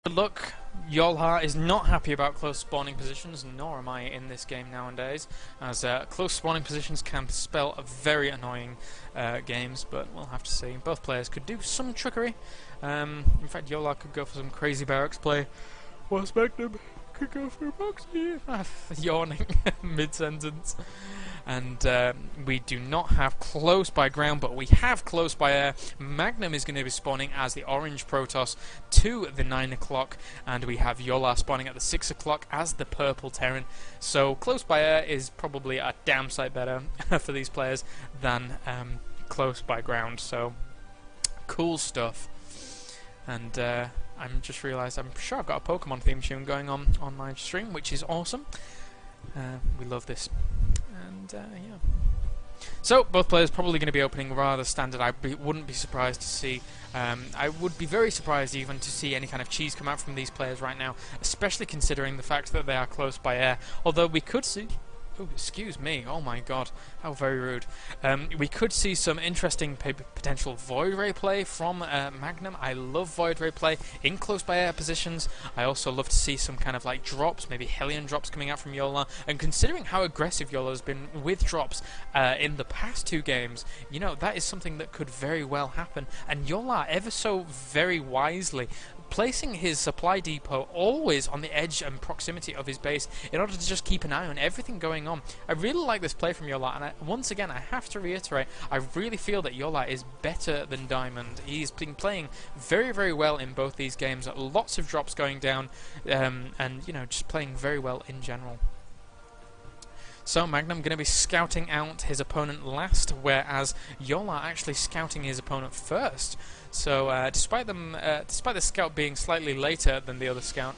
Look, Johlar is not happy about close spawning positions, nor am I in this game nowadays, as close spawning positions can spell very annoying games, but we'll have to see. Both players could do some trickery. In fact, Johlar could go for some crazy barracks play, whilst Magnum could go for a boxy. Yawning mid-sentence. And we do not have close by ground, but we have close by air. Magnum is going to be spawning as the orange Protoss to the 9 o'clock, and we have Johlar spawning at the 6 o'clock as the purple Terran. So close by air is probably a damn sight better for these players than close by ground. So cool stuff. And I'm just realised I'm sure I've got a Pokemon theme tune going on my stream, which is awesome. We love this. And yeah. So both players probably going to be opening rather standard. Wouldn't be surprised to see. I would be very surprised even to see any kind of cheese come out from these players right now, especially considering the fact that they are close by air. Although we could see. Oh, excuse me. Oh my god. How very rude. We could see some interesting potential Void Ray play from Magnum. I love Void Ray play in close by air positions. I also love to see some kind of like drops, maybe Hellion drops coming out from Johlar. And considering how aggressive Johlar has been with drops in the past two games, you know, that is something that could very well happen. And Johlar, ever so very wisely, placing his supply depot always on the edge and proximity of his base in order to just keep an eye on everything going on. I really like this play from Johlar, and once again I have to reiterate, I really feel that Johlar is better than Diamond. He's been playing very, very well in both these games, lots of drops going down, and you know, just playing very well in general. So Magnum going to be scouting out his opponent last, whereas Johlar actually scouting his opponent first. So despite the scout being slightly later than the other scout,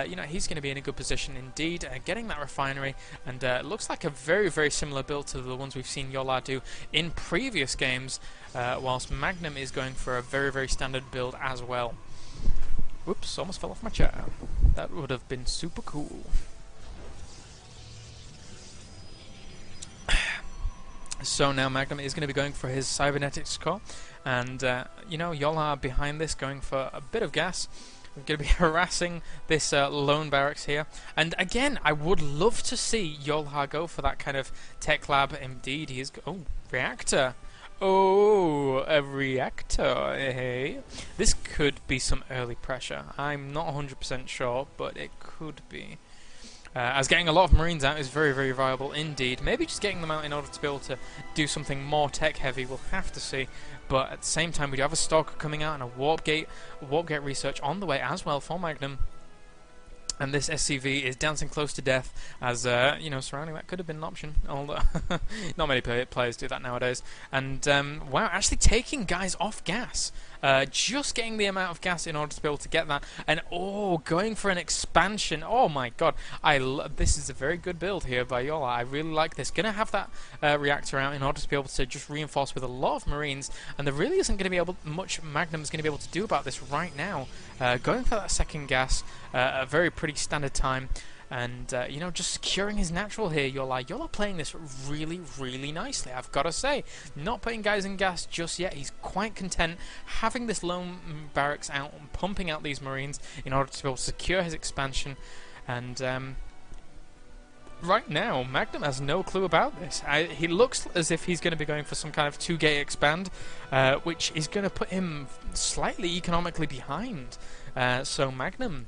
you know, he's going to be in a good position indeed, getting that refinery, and looks like a very, very similar build to the ones we've seen Johlar do in previous games, whilst Magnum is going for a very, very standard build as well. Whoops, almost fell off my chair. That would have been super cool. So now Magnum is going to be going for his cybernetics core, and you know, Johlar behind this going for a bit of gas. We're going to be harassing this lone barracks here, and again I would love to see Johlar go for that kind of tech lab. Indeed he is. Oh, reactor. Oh, a reactor, hey. This could be some early pressure. I'm not 100% sure, but it could be. As getting a lot of Marines out is very, very viable indeed. Maybe just getting them out in order to be able to do something more tech-heavy, we'll have to see. But at the same time, we do have a Stalker coming out and a Warp Gate research on the way as well for Magnum. And this SCV is dancing close to death, as, you know, surrounding that could have been an option, although not many players do that nowadays. And, wow, actually taking guys off gas. Just getting the amount of gas in order to be able to get that. And, oh, going for an expansion. Oh, my God. This is a very good build here by Johlar. I really like this. Going to have that reactor out in order to be able to just reinforce with a lot of Marines. And there really isn't going to be much Magnum's going to be able to do about this right now. Going for that second gas, a very pretty standard time, and you know, just securing his natural here. Johlar playing this really, really nicely, I've got to say. Not putting guys in gas just yet. He's quite content having this lone barracks out, pumping out these Marines in order to be able to secure his expansion. And right now, Magnum has no clue about this. He looks as if he's going to be going for some kind of 2-gate expand, which is going to put him slightly economically behind. So Magnum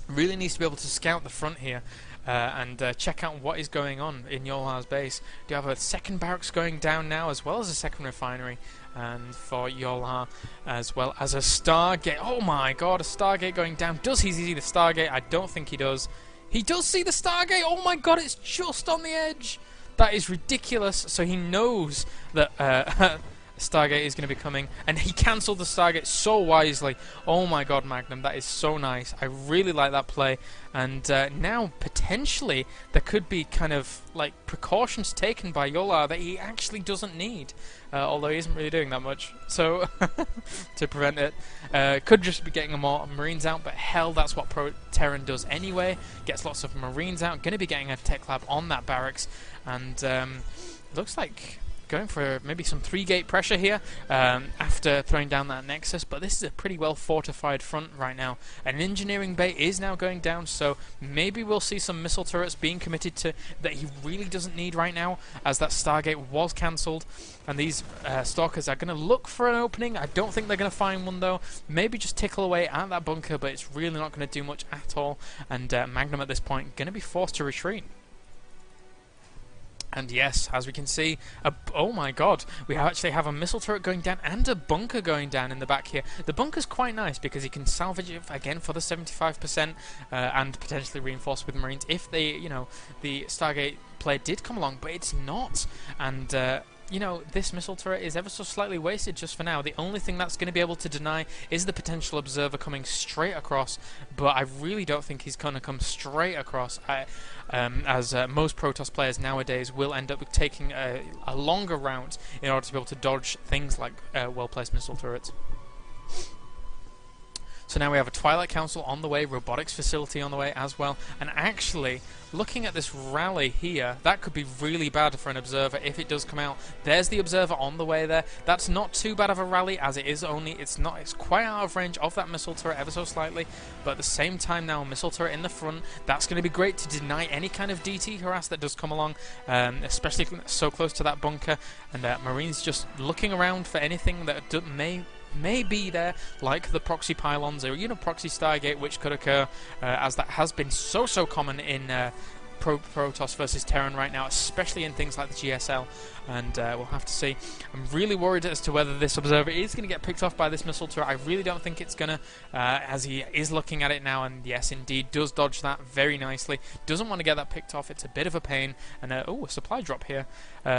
really needs to be able to scout the front here and check out what is going on in Johlar's base. Do you have a second barracks going down now, as well as a second refinery? And for Johlar, as well as a Stargate. Oh my God, a Stargate going down. Does he see the Stargate? I don't think he does. He does see the Stargate! Oh my God, it's just on the edge! That is ridiculous. So he knows that Stargate is going to be coming, and he cancelled the Stargate so wisely. Oh my God, Magnum, that is so nice. I really like that play. And now, potentially, there could be kind of like precautions taken by Johlar that he actually doesn't need. Although he isn't really doing that much, so to prevent it. Could just be getting more Marines out, but hell, that's what Terran does anyway. Gets lots of Marines out. Going to be getting a tech lab on that barracks, and looks like going for maybe some 3-gate pressure here after throwing down that Nexus, but this is a pretty well fortified front right now. An engineering bay is now going down, so maybe we'll see some missile turrets being committed to that he really doesn't need right now, as that Stargate was cancelled. And these Stalkers are going to look for an opening. I don't think they're going to find one though. Maybe just tickle away at that bunker, but it's really not going to do much at all. And Magnum at this point going to be forced to retreat. And yes, as we can see, oh my god, we actually have a missile turret going down and a bunker going down in the back here. The bunker's quite nice because you can salvage it again for the 75% and potentially reinforce with Marines if they, you know, the Stargate player did come along, but it's not. And you know, this missile turret is ever so slightly wasted just for now. The only thing that's going to be able to deny is the potential observer coming straight across, but I really don't think he's going to come straight across, as most Protoss players nowadays will end up taking a longer route in order to be able to dodge things like well-placed missile turrets. So now we have a Twilight Council on the way, robotics facility on the way as well, and actually, looking at this rally here, that could be really bad for an observer if it does come out. There's the observer on the way there. That's not too bad of a rally, as it is only, it's quite out of range of that missile turret ever so slightly, but at the same time now, a missile turret in the front, that's going to be great to deny any kind of DT harass that does come along, especially so close to that bunker, and Marines just looking around for anything that may be there, like the proxy pylons or, you know, proxy Stargate, which could occur, as that has been so common in Protoss versus Terran right now, especially in things like the GSL, and we'll have to see. I'm really worried as to whether this observer is going to get picked off by this missile turret. I really don't think it's going to, as he is looking at it now, and yes, indeed, does dodge that very nicely. Doesn't want to get that picked off. It's a bit of a pain, and oh, a supply drop here.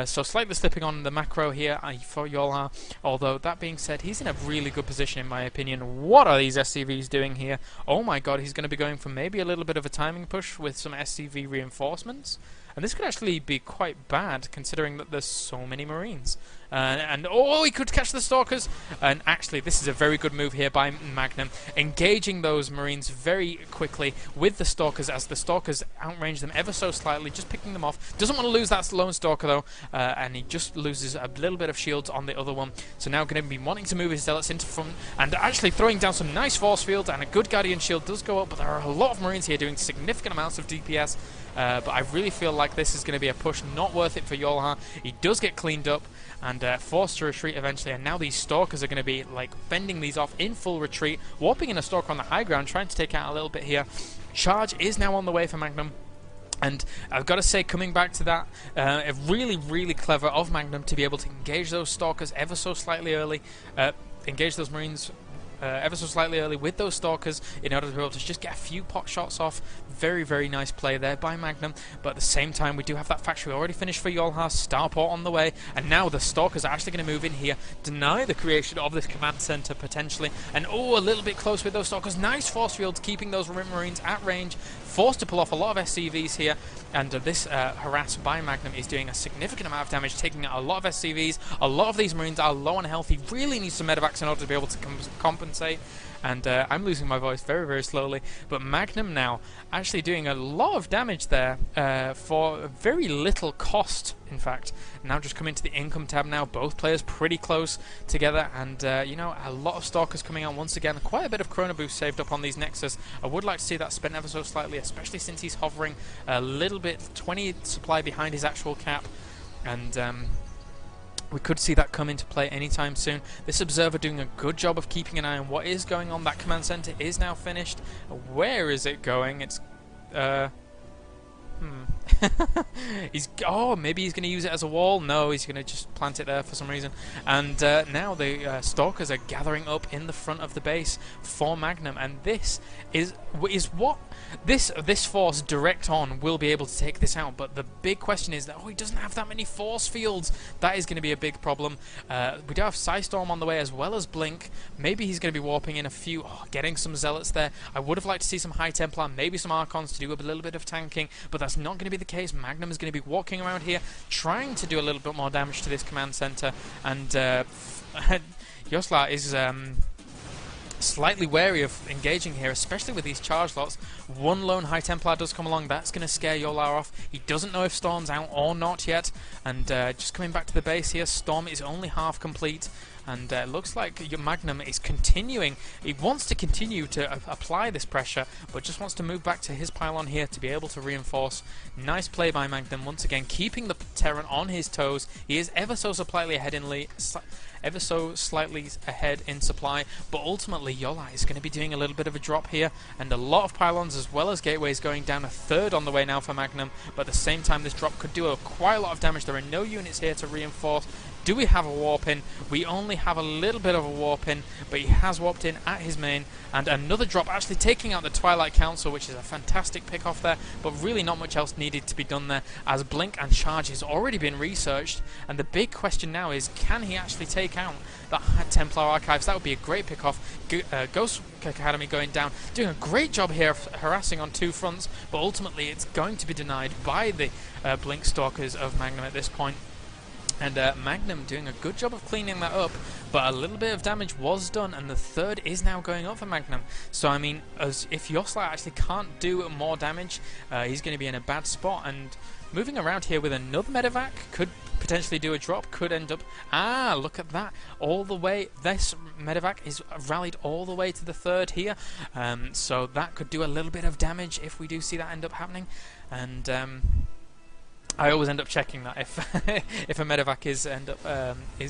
So slightly slipping on the macro here for Johlar, although that being said, he's in a really good position in my opinion. What are these SCVs doing here? Oh my god, he's going to be going for maybe a little bit of a timing push with some SCV reinforcements. And this could actually be quite bad, considering that there's so many Marines. And oh, he could catch the Stalkers! And actually, this is a very good move here by Magnum, engaging those Marines very quickly with the Stalkers, as the Stalkers outrange them ever so slightly, just picking them off. Doesn't want to lose that lone Stalker, though, and he just loses a little bit of shields on the other one. So now going to be wanting to move his Zealots into front, and actually throwing down some nice force fields, and a good Guardian shield does go up, but there are a lot of Marines here doing significant amounts of DPS. But I really feel like this is going to be a push not worth it for Johlar. He does get cleaned up and forced to retreat eventually, and now these Stalkers are going to be like fending these off in full retreat, warping in a Stalker on the high ground, trying to take out a little bit here. Charge is now on the way for Magnum. And I've got to say, coming back to that, really clever of Magnum to be able to engage those Stalkers ever so slightly early, engage those Marines ever so slightly early with those Stalkers in order to be able to just get a few pot shots off. Very nice play there by Magnum, but at the same time we do have that factory already finished for Johlar, Starport on the way, and now the Stalkers are actually going to move in here, deny the creation of this command center potentially, and oh, a little bit close with those Stalkers. Nice force fields keeping those Marines at range, forced to pull off a lot of SCVs here, and this harass by Magnum is doing a significant amount of damage, taking out a lot of SCVs. A lot of these Marines are low on health. He really needs some medevacs in order to be able to compensate. And I'm losing my voice very slowly, but Magnum now actually doing a lot of damage there for very little cost, in fact. Now just come into the income tab now, both players pretty close together, and you know, a lot of Stalkers coming out once again, quite a bit of Chrono Boost saved up on these Nexus. I would like to see that spent ever so slightly, especially since he's hovering a little bit, 20 supply behind his actual cap, and we could see that come into play anytime soon. This observer doing a good job of keeping an eye on what is going on. That command center is now finished. Where is it going? It's maybe he's going to use it as a wall. No, he's going to just plant it there for some reason. And now the Stalkers are gathering up in the front of the base for Magnum, and this is what this force direct on will be able to take this out. But the big question is that he doesn't have that many force fields. That is going to be a big problem. We do have Psystorm on the way as well as Blink. Maybe he's going to be warping in a few, getting some Zealots there. I would have liked to see some High Templar, maybe some Archons to do a little bit of tanking, but that's not going to be the case. Magnum is going to be walking around here trying to do a little bit more damage to this command center, and Johlar is slightly wary of engaging here, especially with these charge lots. One lone High Templar does come along. That's going to scare Johlar off. He doesn't know if Storm's out or not yet. And just coming back to the base here, Storm is only half complete. And it looks like your Magnum is continuing. He wants to continue to apply this pressure, but just wants to move back to his pylon here to be able to reinforce. Nice play by Magnum, once again, keeping the Terran on his toes. He is ever so slightly ahead in supply, but ultimately Johlar is going to be doing a little bit of a drop here, and a lot of pylons as well as gateways going down. A third on the way now for Magnum, but at the same time this drop could do quite a lot of damage. There are no units here to reinforce. Do we have a warp in? We only have a little bit of a warp in, but he has warped in at his main, and another drop actually taking out the Twilight Council, which is a fantastic pick off there, but really not much else needed to be done there, as Blink and Charge has already been researched, and the big question now is, can he actually take out that Templar Archives? That would be a great pick off. Ghost Academy going down, doing a great job here of harassing on two fronts, but ultimately it's going to be denied by the Blink Stalkers of Magnum at this point. And Magnum doing a good job of cleaning that up, but a little bit of damage was done, and the third is now going up for Magnum. So I mean, as if Johlar actually can't do more damage, he's going to be in a bad spot. And moving around here with another medevac could potentially do a drop, could end up... Ah, look at that. All the way, this medevac is rallied all the way to the third here. So that could do a little bit of damage if we do see that end up happening. And... I always end up checking that if if a medevac is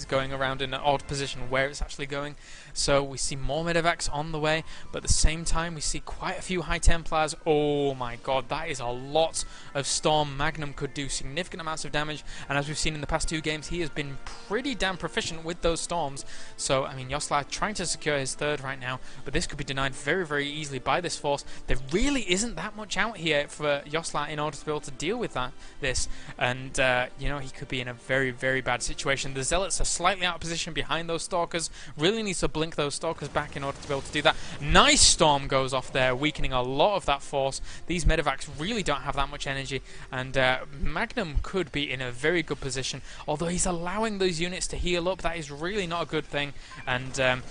going around in an odd position where it's actually going. So we see more medevacs on the way, but at the same time we see quite a few High Templars. Oh my god, that is a lot of Storm. Magnum could do significant amounts of damage, and as we've seen in the past two games, he has been pretty damn proficient with those Storms. So I mean, Johlar trying to secure his third right now, but this could be denied very, very easily by this force. There really isn't that much out here for Johlar in order to be able to deal with this. And, you know, he could be in a very, very bad situation. The Zealots are slightly out of position behind those Stalkers. Really needs to blink those Stalkers back in order to be able to do that. Nice Storm goes off there, weakening a lot of that force. These medevacs really don't have that much energy. And Magnum could be in a very good position. Although he's allowing those units to heal up, that is really not a good thing. And...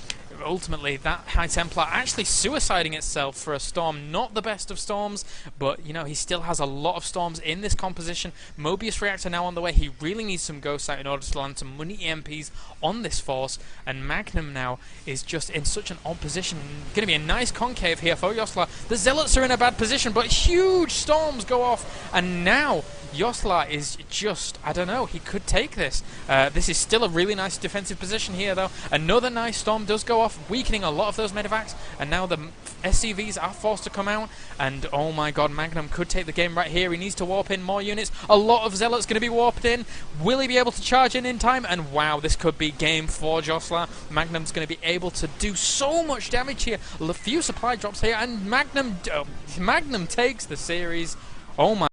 ultimately, that High Templar actually suiciding itself for a Storm. Not the best of Storms, but, you know, he still has a lot of Storms in this composition. Mobius Reactor now on the way. He really needs some Ghost Sight in order to land some money EMPs on this force. And Magnum now is just in such an odd position. Going to be a nice concave here for Johlar. The Zealots are in a bad position, but huge Storms go off. And now... Johlar is just, I don't know, he could take this. This is still a really nice defensive position here, though. Another nice Storm does go off, weakening a lot of those medevacs, and now the SCVs are forced to come out, and oh my god, Magnum could take the game right here. He needs to warp in more units. A lot of Zealots going to be warped in. Will he be able to charge in time? And wow, this could be game for Johlar. Magnum's going to be able to do so much damage here. A few supply drops here, and Magnum takes the series. Oh my